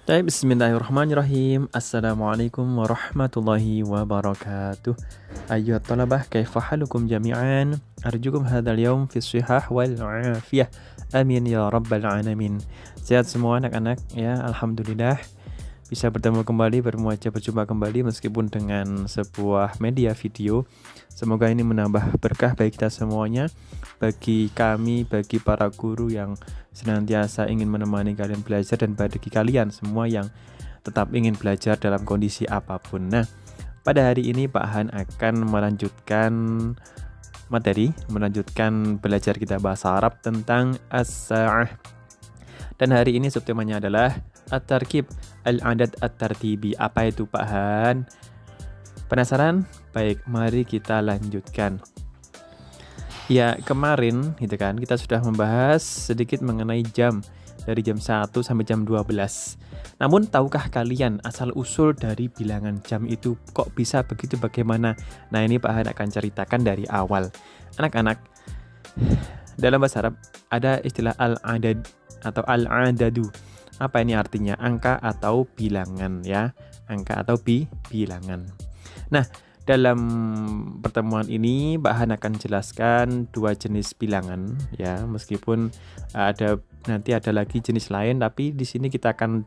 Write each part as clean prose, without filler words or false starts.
Baik, bismillahirrahmanirrahim. Assalamualaikum warahmatullahi wabarakatuh. Ayyuhat talabah, kaifa halukum jami'an? Arjukum hadzal yaum fi shihah wal afiyah. Amin ya rabbal alamin. Sehat semua anak-anak ya, alhamdulillah. Bisa bertemu kembali, berjumpa kembali meskipun dengan sebuah media video. Semoga ini menambah berkah bagi kita semuanya, bagi kami, bagi para guru yang senantiasa ingin menemani kalian belajar, dan bagi kalian semua yang tetap ingin belajar dalam kondisi apapun. Nah, pada hari ini Pak Han akan melanjutkan melanjutkan belajar kita bahasa Arab tentang as-sa'ah. Dan hari ini subtemanya adalah at-tarkib al-adad at-tartibi. Apa itu Pak Han? Penasaran? Baik, mari kita lanjutkan. Ya, kemarin gitu kan kita sudah membahas sedikit mengenai jam, dari jam 1 sampai jam 12. Namun tahukah kalian asal usul dari bilangan jam itu kok bisa begitu, bagaimana? Nah, ini Pak Han akan ceritakan dari awal. Anak-anak, dalam bahasa Arab ada istilah al-adad atau al-adadu. Apa ini artinya? Angka atau bilangan ya. Angka atau bilangan. Nah, dalam pertemuan ini Mbak Han akan jelaskan dua jenis bilangan ya, meskipun nanti ada lagi jenis lain, tapi di sini kita akan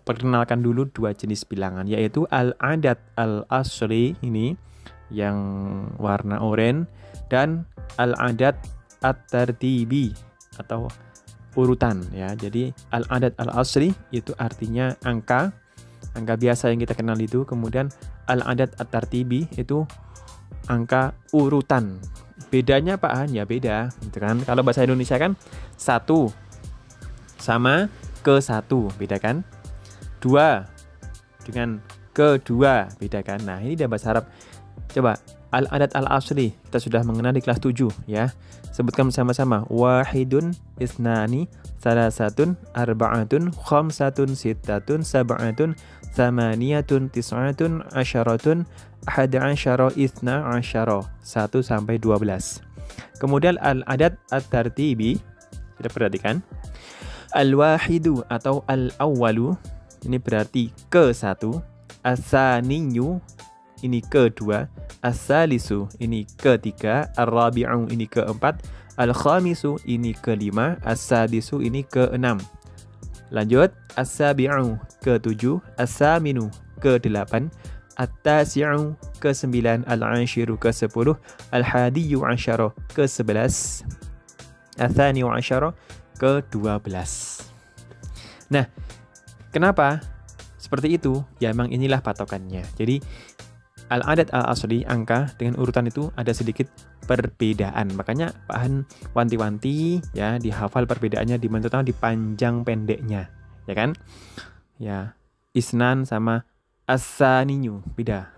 perkenalkan dulu dua jenis bilangan, yaitu al-adad al-asri ini yang warna oranye, dan al-adad at-tartibi atau urutan ya. Jadi al-adad al-asri itu artinya angka biasa yang kita kenal itu, kemudian al-adad at-tartibi itu angka urutan. Bedanya Pak Han ya beda gitu kan. Kalau bahasa Indonesia kan 1 sama ke 1 beda kan, 2 dengan ke 2 beda kan. Nah, ini dalam bahasa Arab. Coba al-adad al-asri kita sudah mengenal di kelas 7 ya. Sebutkan bersama-sama. Wahidun, isnani, salasatun, arba'atun, khamsatun, sittatun, sab'atun, thamaniyatun, tis'atun, asyaratun, ahada asyara, ithna asyara, 1 sampai 12. Kemudian al-adad at-tartibi, kita perhatikan. Al-wahidu atau al-awwalu, ini berarti ke 1. As-saniyu, ini ke-2, as-salisu ini ke-3, ar-rabi'u ini ke-4, al-khamisu ini ke-5, as-sadisu ini ke-6. Lanjut, as-sabi'u ke-7, as-saminu ke-8, at-tasi'u ke-9, al-ashiru ke-10, al-hadiyu asyara ke-11, al-thaniyu asyara ke-12. Nah, kenapa seperti itu? Ya, memang inilah patokannya. Jadi al-adad al-asli, angka dengan urutan itu ada sedikit perbedaan. Makanya Pak Han wanti-wanti ya, dihafal perbedaannya, terutama di panjang pendeknya, ya kan? Ya, isnan sama as-saniyu beda.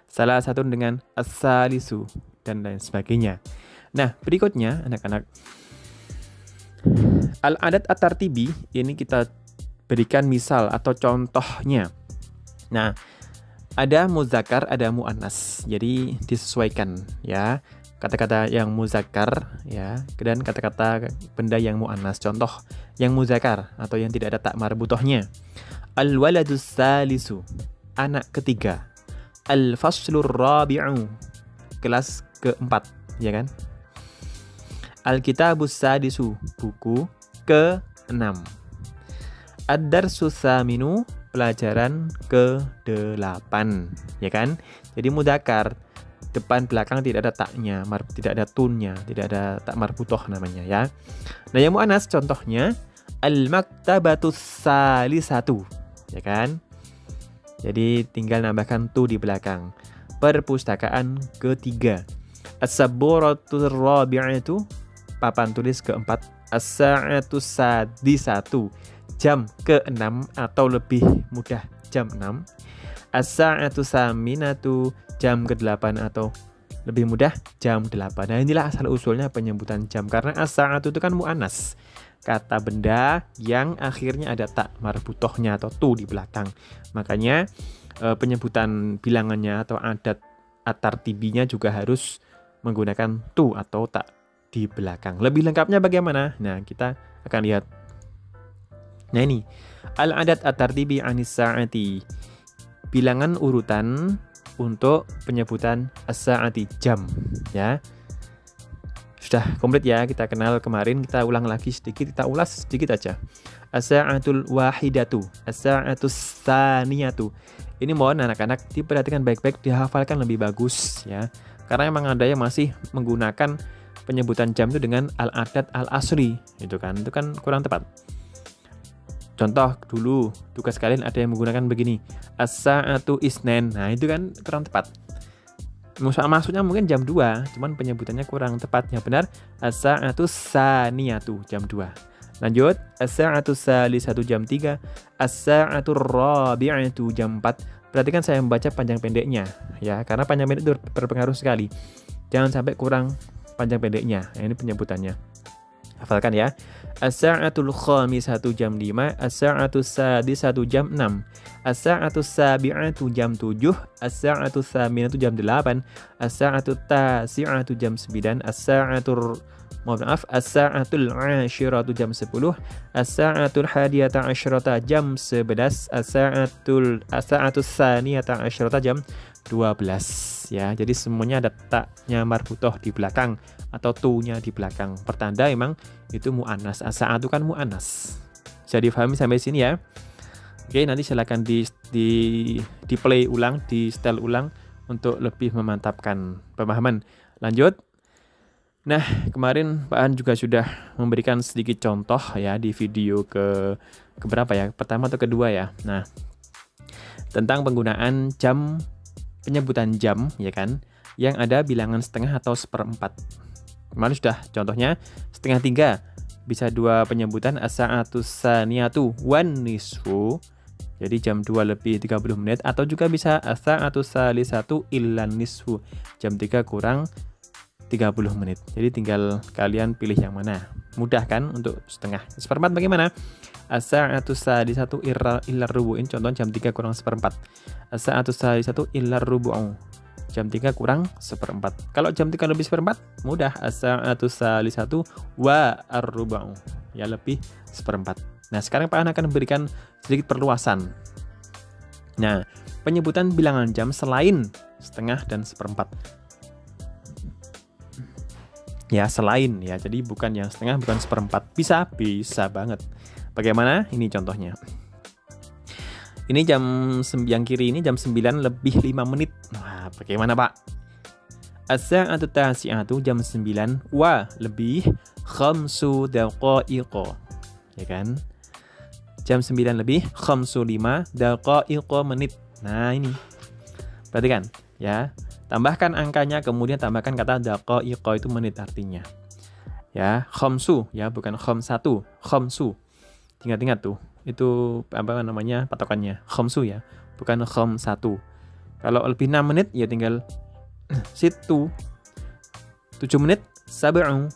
Salah satu dengan as-salisu dan lain sebagainya. Nah, berikutnya anak-anak, al-adad at-tartibi ini kita berikan misal atau contohnya. Nah, ada muzakkar, ada muannas. Jadi disesuaikan ya. Kata-kata yang muzakkar ya, dan kata-kata benda yang muannas. Contoh yang muzakkar atau yang tidak ada tak marbutohnya. Al-waladus salisu, anak ketiga. Al-faslur rabi'u, kelas keempat, ya kan? Al-kitabus sadisu, buku ke-6. Ad-darsus saminu, pelajaran ke-8, ya kan? Jadi mudzakkar, depan belakang tidak ada taknya, tidak ada tunnya, tidak ada tak marbutoh namanya ya. Nah, yang muannas contohnya al-maktabatus salisatu, ya kan? Jadi tinggal nambahkan tu di belakang. Perpustakaan ke-3. As-saburatur rabi'atu, papan tulis ke-4. As-sa'atus sadisatu, jam ke-6 atau lebih mudah jam 6. As-sa'atu saminatu, jam ke-8 atau lebih mudah jam 8. Nah, inilah asal usulnya penyebutan jam, karena as-sa'atu itu kan mu'annas, kata benda yang akhirnya ada tak marbutohnya atau tu di belakang. Makanya penyebutan bilangannya atau adat at-tartibinya juga harus menggunakan tu atau tak di belakang. Lebih lengkapnya bagaimana? Nah, kita akan lihat Nah ini al-adad at-tartibi anis sa'ati, bilangan urutan untuk penyebutan as-sa'ati, jam, ya. Sudah komplit ya, kita kenal kemarin, kita ulang lagi sedikit, kita ulas sedikit aja. As-sa'atul wahidatu, as-sa'atus tsaniyatu. Ini mohon anak-anak diperhatikan baik-baik, dihafalkan lebih bagus ya. Karena emang ada yang masih menggunakan penyebutan jam itu dengan al-adad al-asri, itu kan kurang tepat. Contoh dulu, tugas kalian ada yang menggunakan begini, as-sa'atu isnen. Nah, itu kan kurang tepat. Maksudnya mungkin jam 2, cuman penyebutannya kurang tepat. Yang benar, as-sa'atu tsaniyatu, jam 2. Lanjut, as-sa'atu tsalisatu, jam 3. As-sa'atu rabi'atu, jam 4. Perhatikan saya membaca panjang pendeknya, ya, karena panjang pendek itu berpengaruh sekali. Jangan sampai kurang panjang pendeknya. Nah, ini penyebutannya. Hafalkan ya. As-sa'atul khamisatu, jam 5. As-sa'atu sadisatu, jam 6. As-sa'atu sabi'atu, jam 7. As-sa'atu tsaminatu, jam 8. As-sa'atu tasi'atu, jam 9. As-sa'atul ashiratu, jam 10. As-sa'atul hadiyata asyrata, jam 11. As-sa'atul tsaniyata asyrata, jam 12 ya. Jadi semuanya ada taknya marbutoh di belakang atau tu-nya di belakang. Pertanda emang itu mu'annas. As-sa'atu kan mu'annas. Bisa difahami sampai sini ya. Oke, nanti silakan di play ulang, di setel ulang untuk lebih memantapkan pemahaman. Lanjut. Nah, kemarin Pak An juga sudah memberikan sedikit contoh ya di video ke berapa ya? Pertama atau kedua ya. Nah, tentang penggunaan jam, penyebutan jam ya kan, yang ada bilangan setengah atau seperempat. Kemarin sudah contohnya setengah 3, bisa 2 penyebutan, as-sa'atus tsaniyatu wan nisfu, jadi jam 2 lebih 30 menit, atau juga bisa as-sa'atus tsalisatu illan nisfu, jam 3 kurang 30 menit. Jadi tinggal kalian pilih yang mana. Mudah kan untuk setengah. Seperempat bagaimana? As-sa'atus tsalisatu illar rubu'in, contoh jam 3 kurang seperempat. As-sa'atus tsalisatu illar rubu'u, jam 3 kurang seperempat. Kalau jam 3 lebih seperempat, mudah. As-sa'atus tsalisatu wa ar-rubu'u, ya lebih seperempat. Nah, sekarang Pak An akan memberikan sedikit perluasan. Nah, penyebutan bilangan jam selain setengah dan seperempat. Ya, selain ya. Jadi bukan yang setengah, bukan seperempat. Bisa banget. Bagaimana? Ini contohnya. Ini jam yang kiri ini jam 9 lebih 5 menit. Nah, bagaimana, Pak? As-sa'atu tasi'atu, jam 9 wa lebih khamsu daqaiqa. Ya kan? Jam 9 lebih khamsu 5 daqaiqa, menit. Nah, ini. Perhatikan, ya. Tambahkan angkanya, kemudian tambahkan kata daqaiqa, itu menit artinya. Ya, khamsu ya, bukan khamsatu, khamsu. Ingat-ingat tuh. Itu apa namanya patokannya, khamsu ya, bukan khamsatu. Kalau lebih 6 menit ya tinggal situ. 7 menit sab'u,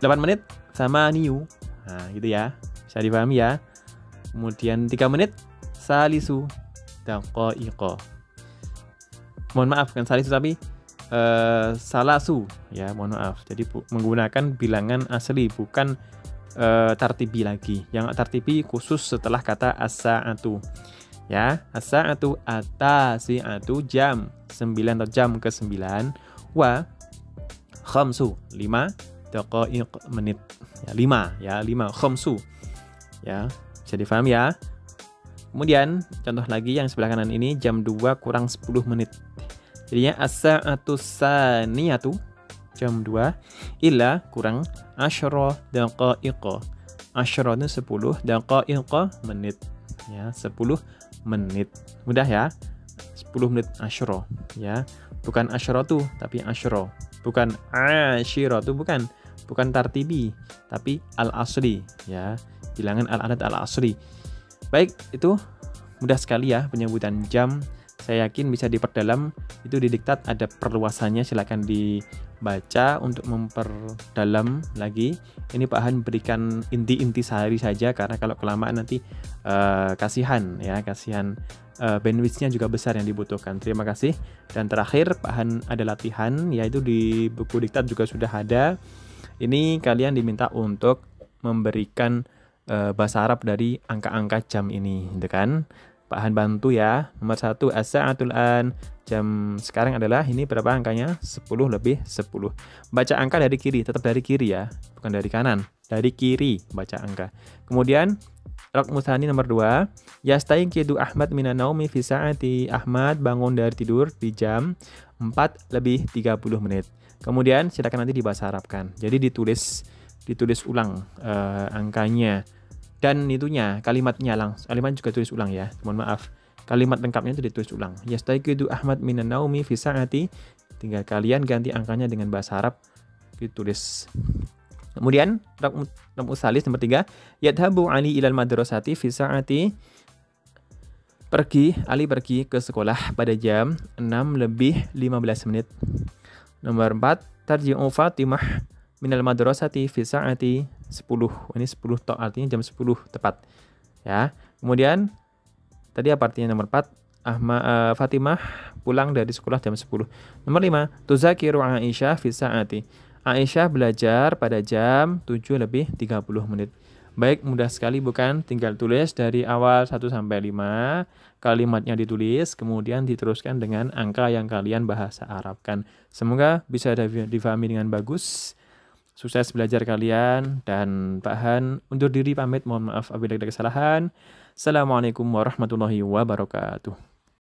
8 menit samaniyu. Nah, gitu ya, bisa dipahami ya. Kemudian 3 menit salisu daqaiqa. Mohon maaf, bukan salisu tapi salasu ya, mohon maaf. Jadi menggunakan bilangan asli, bukan tartibi lagi. Yang tartibi khusus setelah kata as-sa'atu. Ya, as-sa'atu at-tasi'atu, jam 9 atau jam ke-9, wa khamsu 5 daqaiq, menit. Ya, 5 khamsu. Ya, bisa difahami ya. Kemudian contoh lagi yang sebelah kanan ini jam 2 kurang 10 menit. Jadinya as-sa'atu tsaniyatu, jam 2 illa kurang asyra daqaiqa. Asyra itu 10, daqaiqa menit. Ya, 10 menit. Mudah ya. 10 menit asyra ya. Bukan asyratu tapi asyra. Bukan asyiratu, bukan tartibi tapi al-asli ya. Bilangan al-adad al-asli. Baik, itu mudah sekali ya penyebutan jam. Saya yakin bisa diperdalam. Itu di diktat ada perluasannya, silakan dibaca untuk memperdalam lagi. Ini Pak Han berikan inti-inti sehari saja, karena kalau kelamaan nanti kasihan bandwidth-nya juga besar yang dibutuhkan. Terima kasih. Dan terakhir Pak Han ada latihan, yaitu di buku diktat juga sudah ada. Ini kalian diminta untuk memberikan bahasa Arab dari angka-angka jam ini, gitu kan? Pak Han bantu ya. Nomor 1, as-sa'atul an. Jam sekarang adalah ini berapa angkanya? 10 lebih 10. Baca angka dari kiri, tetap dari kiri ya, bukan dari kanan. Dari kiri baca angka. Kemudian Raqmu tsani nomor 2, yastayqidu Ahmad minan naumi fi sa'ati. Ahmad bangun dari tidur di jam 4 lebih 30 menit. Kemudian silakan nanti dibahasa Arabkan. Jadi ditulis ulang angkanya. Dan itunya, kalimatnya kalimat juga tulis ulang ya. Mohon maaf. Kalimat lengkapnya itu ditulis ulang. Yastayqidu Ahmad minan naumi fi sa'ati. Tinggal kalian ganti angkanya dengan bahasa Arab ditulis. Kemudian Raqmu tsalis nomor 3, yadhabu Ali ilal madrasati fi sa'ati. Ali pergi ke sekolah pada jam 6 lebih 15 menit. Nomor 4, tarji'u Fatimah minal madrasati fi sa'ati 10. Ini 10 tok, artinya jam 10 tepat. Ya. Kemudian tadi apa artinya nomor 4? Fatimah pulang dari sekolah jam 10. Nomor 5, tuzakiru Aisyah fi sa'ati. Aisyah belajar pada jam 7 lebih 30 menit. Baik, mudah sekali bukan? Tinggal tulis dari awal 1 sampai 5, kalimatnya ditulis, kemudian diteruskan dengan angka yang kalian bahasa Arabkan. Semoga bisa difahami dengan bagus. Sukses belajar kalian, dan Pak Han undur diri pamit. Mohon maaf apabila ada kesalahan. Assalamualaikum warahmatullahi wabarakatuh.